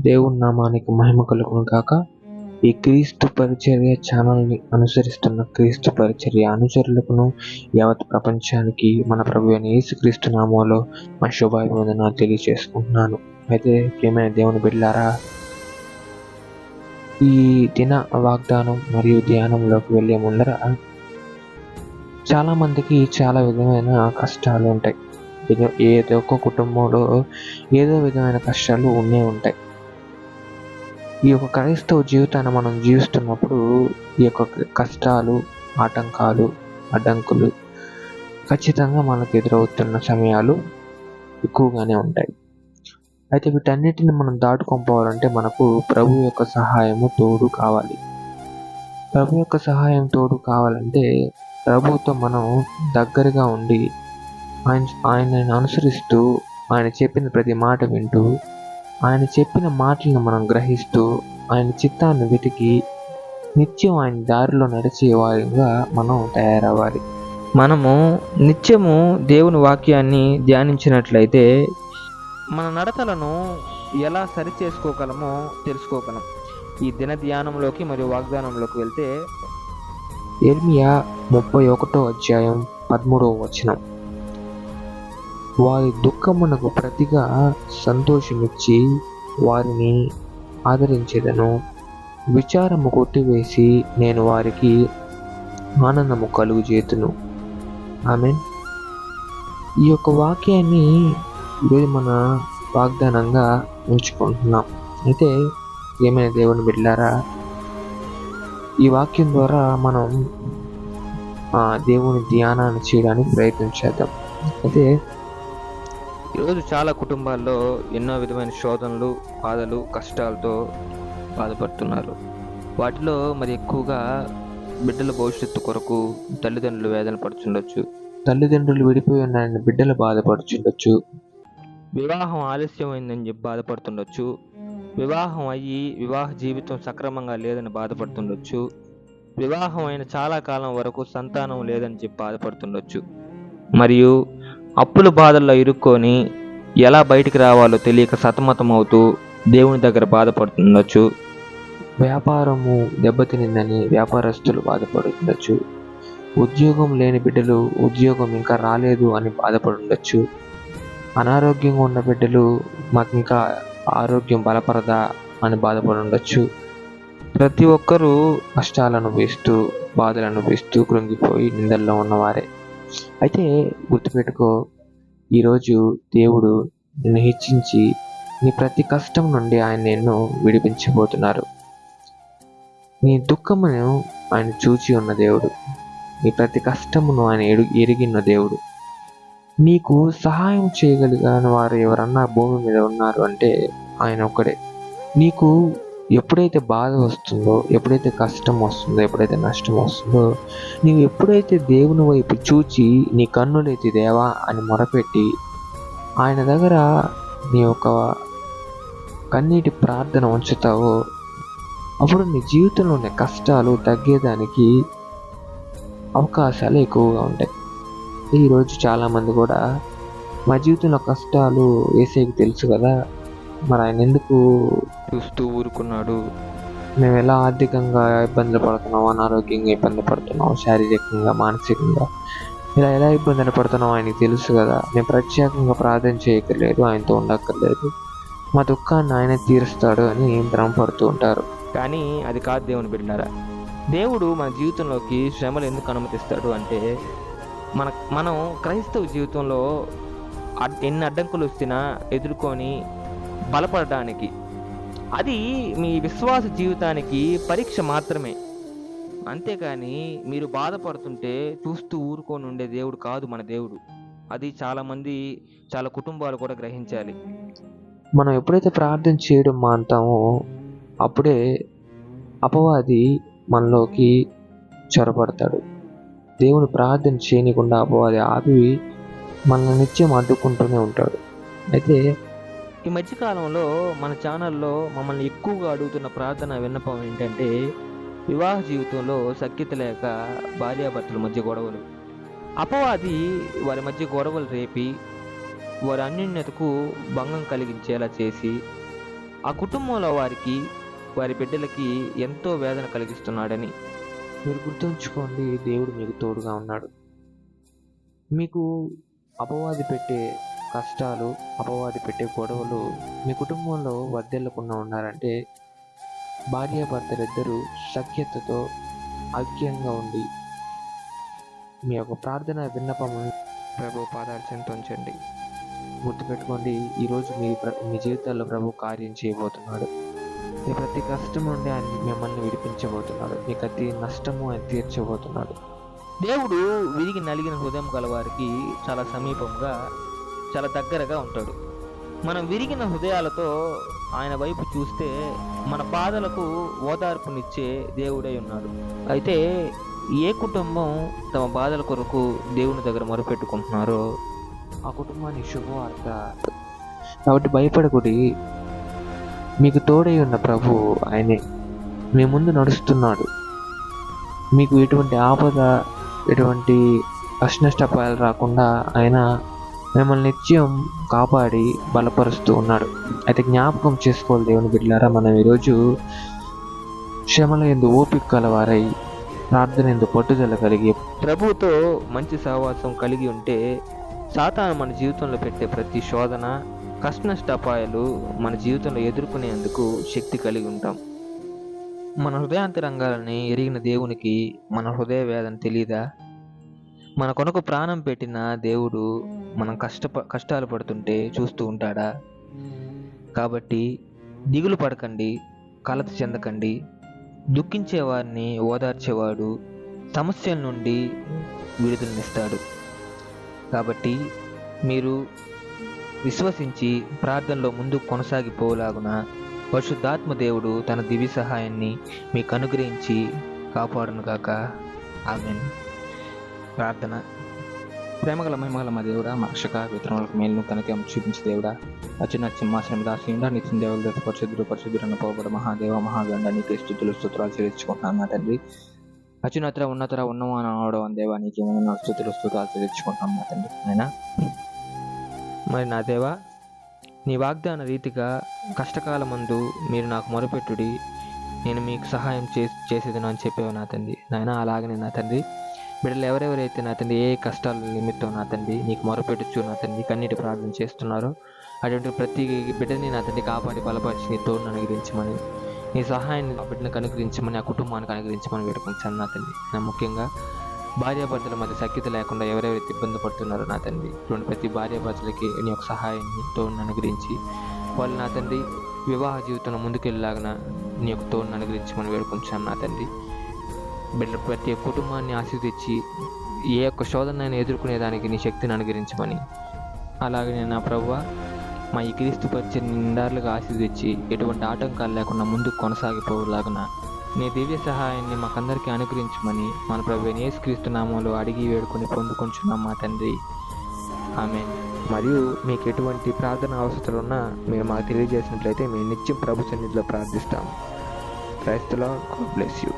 దేవుని నామానికి మహిమ కలుగును గాక. ఈ క్రీస్తు పరిచర్య ఛానల్ని అనుసరిస్తున్న క్రీస్తు పరిచర్య అనుచరులకును యావత్ ప్రపంచానికి మన ప్రభు అయిన యేసుక్రీస్తు నామంలో మా శుభాభివందనాలు తెలియజేసుకుంటున్నాను. అయితే ప్రియమైన దేవుని బిడ్డలారా, ఈ దిన వాగ్దానం మరియు ధ్యానంలోకి వెళ్ళే ముందర చాలా మందికి చాలా విధమైన కష్టాలు ఉంటాయి. ఏదో ఒక కుటుంబంలో ఏదో విధమైన కష్టాలు ఉంటాయి. ఈ యొక్క క్రైస్తవ జీవితాన్ని మనం జీవిస్తున్నప్పుడు ఈ యొక్క కష్టాలు, ఆటంకాలు, అడ్డంకులు ఖచ్చితంగా మనకు ఎదురవుతున్న సమయాలు ఎక్కువగానే ఉంటాయి. అయితే వీటన్నిటిని మనం దాటుకోవాలంటే మనకు ప్రభు యొక్క సహాయము తోడు కావాలి. ప్రభు యొక్క సహాయం తోడు కావాలంటే ప్రభుతో మనం దగ్గరగా ఉండి ఆయనను అనుసరిస్తూ, ఆయన చెప్పిన ప్రతి మాట వింటూ, ఆయన చెప్పిన మాటలను మనం గ్రహిస్తూ, ఆయన చిత్తాన్ని వెతికి నిత్యం ఆయన దారిలో నడిచే వారిగా మనం తయారవ్వాలి. మనము నిత్యము దేవుని వాక్యాన్ని ధ్యానించినట్లయితే మన నడతలను ఎలా సరి చేసుకోగలమో తెలుసుకోగలం. ఈ దిన ధ్యానంలోకి మరియు వాగ్దానంలోకి వెళ్తే యిర్మీయా 31వ అధ్యాయం 13వ వచనం, వారి దుఃఖమునకు ప్రతిగా సంతోషమిచ్చి వారిని ఆదరించేదను, విచారము కొట్టివేసి నేను వారికి ఆనందము కలుగుజేతును. ఆమేన్. ఈ యొక్క వాక్యాన్ని ఈరోజు మన వాగ్దానంగా ఉంచుకుంటున్నాం. అయితే ఏమైనా దేవుని బిడ్డలారా, ఈ వాక్యం ద్వారా మనం దేవుని ధ్యానాన్ని చేయడానికి ప్రయత్నం చేద్దాం. అయితే ఈరోజు చాలా కుటుంబాల్లో ఎన్నో విధమైన శోధనలు, బాధలు, కష్టాలతో బాధపడుతున్నారు. వాటిలో మరి ఎక్కువగా బిడ్డల భవిష్యత్తు కొరకు తల్లిదండ్రులు వేదన పడుతుండొచ్చు, తల్లిదండ్రులు విడిపోయి ఉన్నారని బిడ్డలు బాధపడుతుండొచ్చు, వివాహం ఆలస్యమైందని చెప్పి బాధపడుతుండొచ్చు, వివాహం అయ్యి వివాహ జీవితం సక్రమంగా లేదని బాధపడుతుండొచ్చు, వివాహం అయిన చాలా కాలం వరకు సంతానం లేదని చెప్పి బాధపడుతుండొచ్చు, మరియు అప్పుల బాధల్లో ఇరుక్కొని ఎలా బయటికి రావాలో తెలియక సతమతం అవుతూ దేవుని దగ్గర బాధపడుతుండొచ్చు, వ్యాపారము దెబ్బతినిందని వ్యాపారస్తులు బాధపడుతుండొచ్చు, ఉద్యోగం లేని బిడ్డలు ఉద్యోగం ఇంకా రాలేదు అని బాధపడుండొచ్చు, అనారోగ్యంగా ఉన్న బిడ్డలు మాకు ఇంకా ఆరోగ్యం బలపరదా అని బాధపడుండొచ్చు. ప్రతి ఒక్కరూ కష్టాలను అనుభవిస్తూ, బాధలను అనుభవిస్తూ కృంగిపోయి నిందల్లో ఉన్నవారే. అయితే గుర్తుపెట్టుకో, ఈరోజు దేవుడు నిన్ను హెచ్చించి నీ ప్రతి కష్టం నుండి ఆయన నిన్ను విడిపించబోతున్నారు. నీ దుఃఖమును ఆయన చూచి ఉన్న దేవుడు, నీ ప్రతి కష్టమును ఆయన ఎరిగిన దేవుడు. నీకు సహాయం చేయగలిగిన వారు ఎవరన్నా భూమి మీద ఉన్నారు అంటే ఆయన ఒక్కడే. నీకు ఎప్పుడైతే బాధ వస్తుందో, ఎప్పుడైతే కష్టం వస్తుందో, ఎప్పుడైతే నష్టం వస్తుందో, నీవు ఎప్పుడైతే దేవుని వైపు చూచి నీ కన్నులెత్తి దేవా అని మొరపెట్టి ఆయన దగ్గర నీ యొక్క కన్నీటి ప్రార్థన ఉంచుతావో, అప్పుడు నీ జీవితంలోని కష్టాలు తగ్గేదానికి అవకాశాలు ఎక్కువగా ఉంటాయి. ఈరోజు చాలామంది కూడా మా జీవితంలో కష్టాలు యేసేకి తెలుసు కదా, మరి ఆయన ఎందుకు చూస్తూ ఊరుకున్నాడు, మేము ఎలా ఆర్థికంగా ఇబ్బందులు పడుతున్నాం, అనారోగ్యంగా ఇబ్బంది పడుతున్నాం, శారీరకంగా మానసికంగా ఎలా ఇబ్బందులు పడుతున్నాం ఆయనకి తెలుసు కదా, మేము ప్రత్యేకంగా ప్రార్థన చేయక్కర్లేదు, ఆయనతో ఉండక్కర్లేదు, మా దుఃఖాన్ని ఆయన తీరుస్తాడు అని భ్రమపడుతూ ఉంటారు. కానీ అది కాదు దేవుని బిడ్డలారా. దేవుడు మన జీవితంలోకి శ్రమలు ఎందుకు అనుమతిస్తాడు అంటే మనం క్రైస్తవ జీవితంలో ఎన్ని అడ్డంకులు వచ్చినా ఎదుర్కొని బలపడడానికి. అది మీ విశ్వాస జీవితానికి పరీక్ష మాత్రమే. అంతేకాని మీరు బాధపడుతుంటే చూస్తూ ఊరుకొని ఉండే దేవుడు కాదు మన దేవుడు. అది చాలా కుటుంబాలు కూడా గ్రహించాలి. మనం ఎప్పుడైతే ప్రార్థన చేయడం మానుతామో అప్పుడే అపవాది మనలోకి చొరబడతాడు. దేవుని ప్రార్థన చేయకుండా అపవాది ఆపి మనల్ని నిత్యం అడ్డుకుంటూనే ఉంటాడు. అయితే ఈ మధ్యకాలంలో మన ఛానల్లో మమ్మల్ని ఎక్కువగా అడుగుతున్న ప్రార్థన విన్నపం ఏంటంటే, వివాహ జీవితంలో సఖ్యత లేక భార్యాభర్తల మధ్య గొడవలు. అపవాది వారి మధ్య గొడవలు రేపి వారి అన్యోన్యతకు భంగం కలిగించేలా చేసి ఆ కుటుంబంలో వారి బిడ్డలకి ఎంతో వేదన కలిగిస్తున్నాడని. మీరు గుర్తుంచుకోండి, దేవుడు మీకు తోడుగా ఉన్నాడు. మీకు అపవాది పెట్టే కష్టాలు, అపవాది పెట్టే గొడవలు మీ కుటుంబంలో వర్ధిల్లకుండా ఉన్నారంటే భార్యాభర్తలిద్దరూ సఖ్యతతో ఐక్యంగా ఉండి మీ యొక్క ప్రార్థన విన్నపము ప్రభు పాదాల చెంత ఉంచండి. గుర్తుపెట్టుకోండి, ఈరోజు మీ జీవితాల్లో ప్రభు కార్యం చేయబోతున్నాడు. మీ ప్రతి కష్టం నుండి ఆయన మిమ్మల్ని విడిపించబోతున్నాడు. మీ ప్రతి నష్టము ఆయన తీర్చబోతున్నాడు. దేవుడు విరిగి నలిగిన హృదయం గల వారికి చాలా సమీపంగా, చాలా దగ్గరగా ఉంటాడు. మనం విరిగిన హృదయాలతో ఆయన వైపు చూస్తే మన బాధలకు ఓదార్పునిచ్చే దేవుడై ఉన్నాడు. అయితే ఏ కుటుంబం తమ బాధల కొరకు దేవుని దగ్గర మొరపెట్టుకుంటున్నారో ఆ కుటుంబానికి శుభవార్త. కాబట్టి భయపడకుడి, మీకు తోడై ఉన్న ప్రభు ఆయనే మీ ముందు నడుస్తున్నాడు. మీకు ఎటువంటి ఆపద, ఎటువంటి కష్టనష్టపాయాలు రాకుండా ఆయన మిమ్మల్ని నిత్యం కాపాడి బలపరుస్తూ ఉన్నాడు. అయితే జ్ఞాపకం చేసుకోవాలి దేవుని బిడ్డలారా, మనం ఈరోజు శ్రమల యందు ఓపిక కలవారై, ప్రార్థన యందు పట్టుదల కలిగి ప్రభువుతో మంచి సహవాసం కలిగి ఉంటే సాతాను మన జీవితంలో పెట్టే ప్రతి శోధన, కష్టనష్టాపాయాలు మన జీవితంలో ఎదుర్కొనేందుకు శక్తి కలిగి ఉంటాం. మన హృదయాంతరంగాలని ఎరిగిన దేవునికి మన హృదయ వేదన తెలీదా? మన కొరకు ప్రాణం పెట్టిన దేవుడు మనం కష్టాలు పడుతుంటే చూస్తూ ఉంటాడా? కాబట్టి దిగులు పడకండి, కలత చెందకండి. దుఃఖించే వారిని ఓదార్చేవాడు సమస్యల నుండి విడుదలనిస్తాడు. కాబట్టి మీరు విశ్వసించి ప్రార్థనలో ముందుకు కొనసాగిపోలాగున పరిశుద్ధాత్మ దేవుడు తన దివ్య సహాయాన్ని మీకు అనుగ్రహించి కాపాడునుగాక. ఆమేన్. ప్రార్థన. ప్రేమగల మహిమగల మా దేవుడా, మా రక్షక, వితరణలకు మేలును కనుక చూపించే దేవుడా, అచ్చిన సింహాసనం దాసిండా నిత్యం దేవుడు పరిశుద్ధురన్న పోబడ మహాదేవ మహాగండ నీకే స్తుతులు స్తోత్రాలు చెల్లించుకుంటున్నాను నా తండ్రి. అత్యున్నతర ఉన్నతర ఉన్నమా అనవడం దేవా, నీకేమైనా స్తుతులు స్తోత్రాలు చెల్లించుకుంటున్నాం నా తండ్రి. అయినా మరి నా దేవా, నీ వాగ్దాన రీతిగా కష్టకాలమందు మీరు నాకు మొరపెట్టుడి, నేను మీకు సహాయం చేసేదను అని చెప్పేవా నా తండ్రి. నాయన అలాగనే నా తండ్రి, బిడ్డలు ఎవరెవరైతే నా తండ్రి ఏ కష్టాల నిమిత్తం నా తండ్రి నీకు మొరపెట్టుచు నా తండ్రి కన్నీటి ప్రార్థన చేస్తున్నారో అటువంటి ప్రతి బిడ్డని నా తండ్రి కాపాడి బలపరిచి నీ తోడును అనుగ్రహించమని, నీ సహాయాన్ని ఆ బిడ్డలకు అనుగ్రహించమని, ఆ కుటుంబానికి అనుగ్రహించమని వేడుకుంటాను నా తండ్రి. నా ముఖ్యంగా భార్యాభర్తల మధ్య సఖ్యత లేకుండా ఎవరెవరైతే ఇబ్బంది పడుతున్నారో నా తండ్రి, ఇటువంటి ప్రతి భార్యాభర్తలకి నీ యొక్క సహాయాన్ని తోడును అనుగ్రహించి వాళ్ళు నా తండ్రి వివాహ జీవితంలో ముందుకెళ్ళలాగిన నీ యొక్క తోడును అనుగ్రహించమని వేడుకుంటాను నా తండ్రి. బిడ్డ ప్రతి కుటుంబాన్ని ఆశీర్వదించి ఏ ఒక్క శోధనైనా ఎదుర్కొనేదానికి నీ శక్తిని అనుగ్రహించమని, అలాగే నా ప్రభువా మా ఈ క్రీస్తు పరిచయం నిండారులుగా ఆశీర్వదించి ఎటువంటి ఆటంకాలు లేకుండా ముందుకు కొనసాగిపోలాగున నీ దివ్య సహాయాన్ని మాకందరికీ అనుగ్రహించమని మన ప్రభువైన యేసుక్రీస్తు నామములో అడిగి వేడుకొని పొందుకొంచున్నాం మా తండ్రి. ఆమేన్. మరియు మీకు ఎటువంటి ప్రార్థన అవసరాలు ఉన్నా మీరు మాకు తెలియజేసినట్లయితే మేము నిత్యం ప్రభు సన్నిధిలో ప్రార్థిస్తాం. క్రైస్తలో గాడ్ బ్లెస్ యూ.